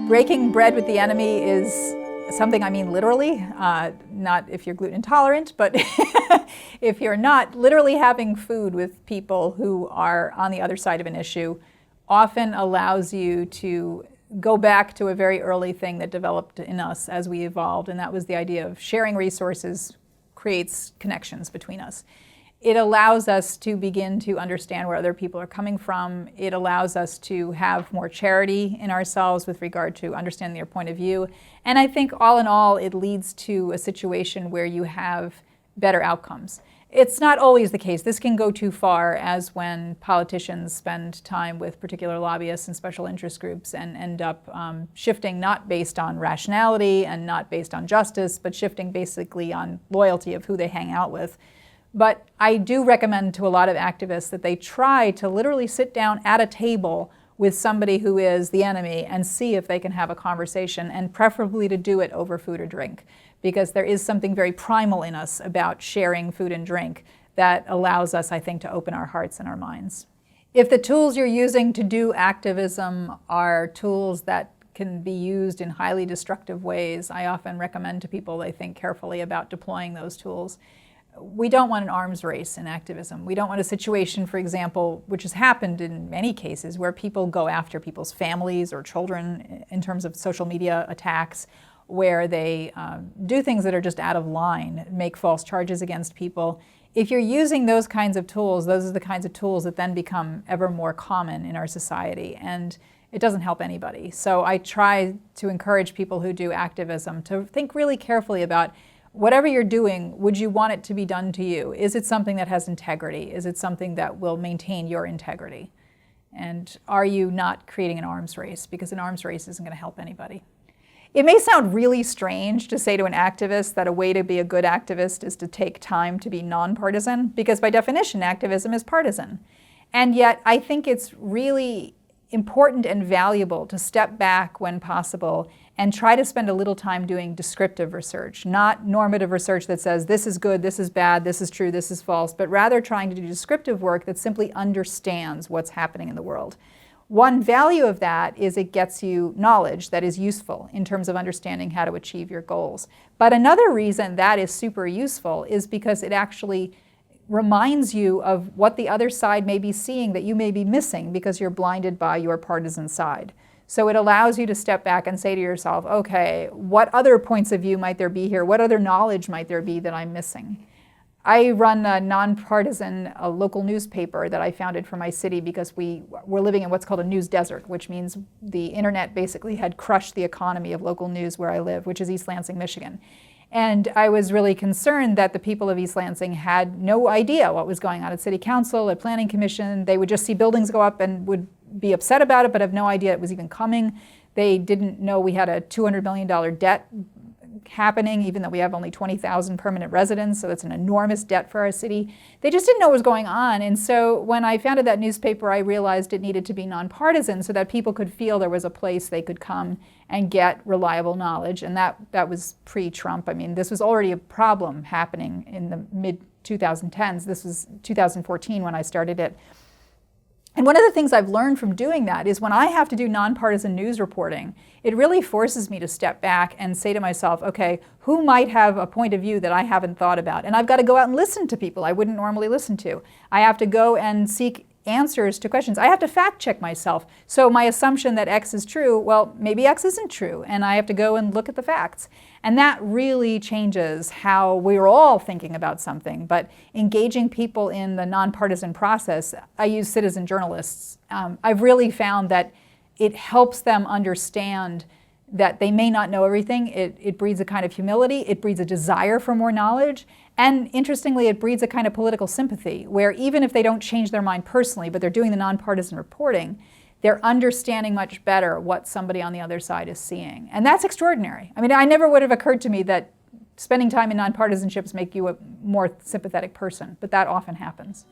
Breaking bread with the enemy is something I mean literally, not if you're gluten intolerant, but if you're not, literally having food with people who are on the other side of an issue often allows you to go back to a very early thing that developed in us as we evolved, and that was the idea of sharing resources creates connections between us. It allows us to begin to understand where other people are coming from. It allows us to have more charity in ourselves with regard to understanding their point of view. And I think all in all, it leads to a situation where you have better outcomes. It's not always the case. This can go too far, as when politicians spend time with particular lobbyists and special interest groups and end up shifting not based on rationality and not based on justice, but shifting basically on loyalty of who they hang out with. But I do recommend to a lot of activists that they try to literally sit down at a table with somebody who is the enemy and see if they can have a conversation, and preferably to do it over food or drink, because there is something very primal in us about sharing food and drink that allows us, I think, to open our hearts and our minds. If the tools you're using to do activism are tools that can be used in highly destructive ways, I often recommend to people they think carefully about deploying those tools. We don't want an arms race in activism. We don't want a situation, for example, which has happened in many cases, where people go after people's families or children in terms of social media attacks, where they do things that are just out of line, make false charges against people. If you're using those kinds of tools, those are the kinds of tools that then become ever more common in our society, and it doesn't help anybody. So I try to encourage people who do activism to think really carefully about whatever you're doing, would you want it to be done to you? Is it something that has integrity? Is it something that will maintain your integrity? And are you not creating an arms race? Because an arms race isn't going to help anybody. It may sound really strange to say to an activist that a way to be a good activist is to take time to be nonpartisan, because by definition, activism is partisan. And yet, I think it's really important and valuable to step back when possible and try to spend a little time doing descriptive research, not normative research that says this is good, this is bad, this is true, this is false, but rather trying to do descriptive work that simply understands what's happening in the world. One value of that is it gets you knowledge that is useful in terms of understanding how to achieve your goals. But another reason that is super useful is because it actually reminds you of what the other side may be seeing that you may be missing because you're blinded by your partisan side. So it allows you to step back and say to yourself, okay, what other points of view might there be here? What other knowledge might there be that I'm missing? I run a nonpartisan local newspaper that I founded for my city because we were living in what's called a news desert, which means the internet basically had crushed the economy of local news where I live, which is East Lansing, Michigan. And I was really concerned that the people of East Lansing had no idea what was going on at City Council, at Planning Commission. They would just see buildings go up and would be upset about it, but have no idea it was even coming. They didn't know we had a $200 million debt happening, even though we have only 20,000 permanent residents, so that's an enormous debt for our city. They just didn't know what was going on. And so when I founded that newspaper, I realized it needed to be nonpartisan so that people could feel there was a place they could come and get reliable knowledge. And that was pre-Trump. I mean, this was already a problem happening in the mid-2010s. This was 2014 when I started it. And one of the things I've learned from doing that is when I have to do nonpartisan news reporting, it really forces me to step back and say to myself, okay, who might have a point of view that I haven't thought about? And I've got to go out and listen to people I wouldn't normally listen to. I have to go and seek answers to questions. I have to fact check myself. So my assumption that X is true, well, maybe X isn't true, and I have to go and look at the facts. And that really changes how we're all thinking about something. But engaging people in the nonpartisan process, I use citizen journalists. I've really found that it helps them understand that they may not know everything. It breeds a kind of humility. It breeds a desire for more knowledge. And interestingly, it breeds a kind of political sympathy, where even if they don't change their mind personally, but they're doing the nonpartisan reporting, they're understanding much better what somebody on the other side is seeing. And that's extraordinary. I mean, I never would have occurred to me that spending time in nonpartisanships make you a more sympathetic person, but that often happens.